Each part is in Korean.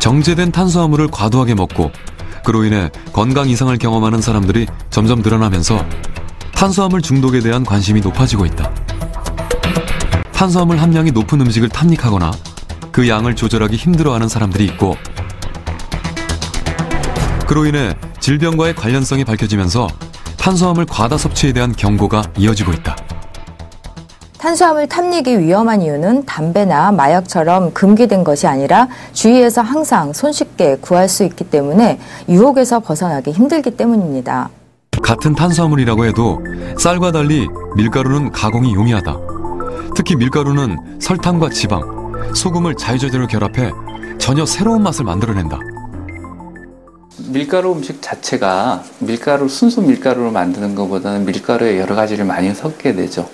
정제된 탄수화물을 과도하게 먹고 그로 인해 건강 이상을 경험하는 사람들이 점점 늘어나면서 탄수화물 중독에 대한 관심이 높아지고 있다. 탄수화물 함량이 높은 음식을 탐닉하거나 그 양을 조절하기 힘들어하는 사람들이 있고, 그로 인해 질병과의 관련성이 밝혀지면서 탄수화물 과다 섭취에 대한 경고가 이어지고 있다. 탄수화물 탐닉이 위험한 이유는 담배나 마약처럼 금기된 것이 아니라 주위에서 항상 손쉽게 구할 수 있기 때문에 유혹에서 벗어나기 힘들기 때문입니다. 같은 탄수화물이라고 해도 쌀과 달리 밀가루는 가공이 용이하다. 특히 밀가루는 설탕과 지방, 소금을 자유자재로 결합해 전혀 새로운 맛을 만들어낸다. 밀가루 음식 자체가 순수 밀가루로 만드는 것보다는 밀가루에 여러 가지를 많이 섞게 되죠.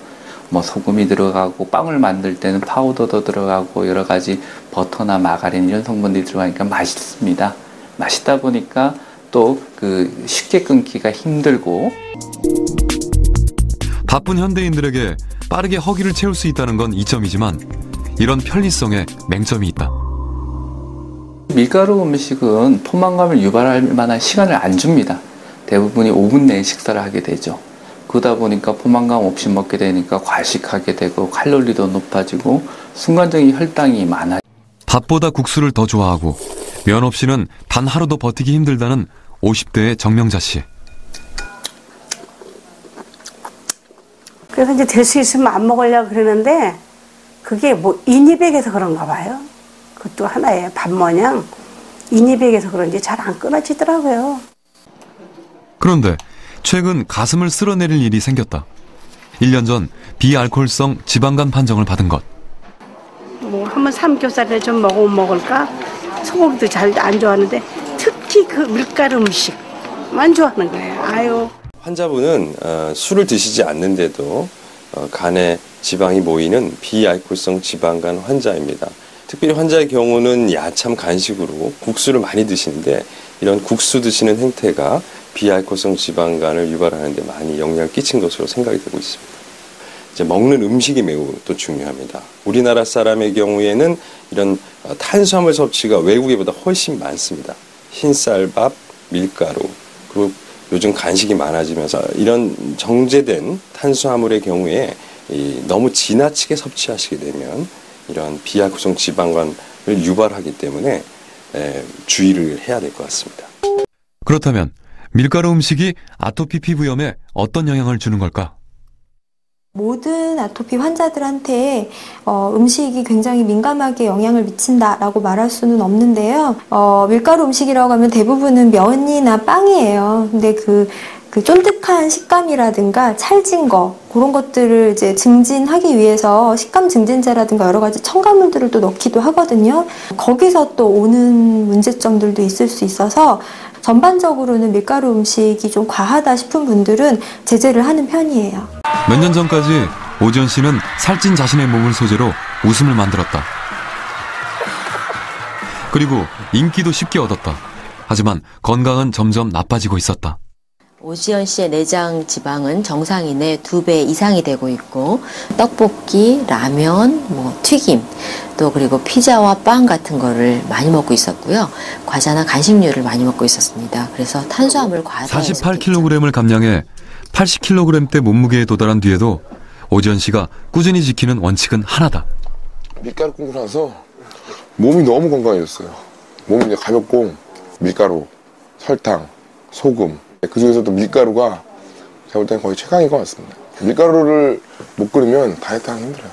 뭐 소금이 들어가고 빵을 만들 때는 파우더도 들어가고 여러 가지 버터나 마가린 이런 성분들이 들어가니까 맛있습니다. 맛있다 보니까 또 쉽게 끊기가 힘들고, 바쁜 현대인들에게 빠르게 허기를 채울 수 있다는 건 이점이지만 이런 편리성에 맹점이 있다. 밀가루 음식은 포만감을 유발할 만한 시간을 안 줍니다. 대부분이 5분 내에 식사를 하게 되죠. 그러다 보니까 포만감 없이 먹게 되니까 과식하게 되고 칼로리도 높아지고 순간적인 혈당이 많아요. 밥보다 국수를 더 좋아하고 면 없이는 단 하루도 버티기 힘들다는 50대의 정명자 씨. 그래서 이제 될 수 있으면 안 먹으려고 그러는데 그게 뭐 인이백에서 그런가 봐요. 그것도 하나의 밥 모양 인이백에서 그런지 잘 안 끊어지더라고요. 그런데 최근 가슴을 쓸어내릴 일이 생겼다. 1년 전 비알코올성 지방간 판정을 받은 것. 뭐 한번 삼겹살을 좀 먹을까? 소고기도 잘 안 좋아하는데 특히 그 밀가루 음식만 좋아하는 거예요. 아유. 환자분은 술을 드시지 않는데도 간에 지방이 모이는 비알코올성 지방간 환자입니다. 특별히 환자의 경우는 야참 간식으로 국수를 많이 드시는데 이런 국수 드시는 행태가 비알코올성 지방간을 유발하는 데 많이 영향을 끼친 것으로 생각이 되고 있습니다. 이제 먹는 음식이 매우 또 중요합니다. 우리나라 사람의 경우에는 이런 탄수화물 섭취가 외국에보다 훨씬 많습니다. 흰쌀밥, 밀가루, 그리고 요즘 간식이 많아지면서 이런 정제된 탄수화물의 경우에 너무 지나치게 섭취하시게 되면 이런 비알코올성 지방간을 유발하기 때문에 주의를 해야 될 것 같습니다. 그렇다면 밀가루 음식이 아토피 피부염에 어떤 영향을 주는 걸까? 모든 아토피 환자들한테 음식이 굉장히 민감하게 영향을 미친다라고 말할 수는 없는데요. 밀가루 음식이라고 하면 대부분은 면이나 빵이에요. 근데 그 쫀득한 식감이라든가 찰진 거 그런 것들을 이제 증진하기 위해서 식감 증진제라든가 여러 가지 첨가물들을 또 넣기도 하거든요. 거기서 또 오는 문제점들도 있을 수 있어서 전반적으로는 밀가루 음식이 좀 과하다 싶은 분들은 제재를 하는 편이에요. 몇 년 전까지 오지연 씨는 살찐 자신의 몸을 소재로 웃음을 만들었다. 그리고 인기도 쉽게 얻었다. 하지만 건강은 점점 나빠지고 있었다. 오지연 씨의 내장 지방은 정상인의 2배 이상이 되고 있고 떡볶이, 라면, 튀김, 또 그리고 피자와 빵 같은 거를 많이 먹고 있었고요. 과자나 간식류를 많이 먹고 있었습니다. 그래서 탄수화물 과다. 48kg을 감량해 80kg대 몸무게에 도달한 뒤에도 오지연 씨가 꾸준히 지키는 원칙은 하나다. 밀가루 끊고 나서 몸이 너무 건강해졌어요. 몸이 이제 가볍고 밀가루, 설탕, 소금 그중에서도 밀가루가 제가 볼 때는 거의 최강인 것 같습니다. 밀가루를 못 끊으면 다이어트하기 힘들어요.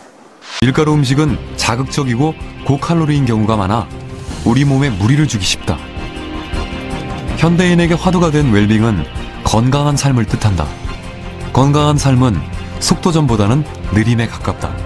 밀가루 음식은 자극적이고 고칼로리인 경우가 많아 우리 몸에 무리를 주기 쉽다. 현대인에게 화두가 된 웰빙은 건강한 삶을 뜻한다. 건강한 삶은 속도전보다는 느림에 가깝다.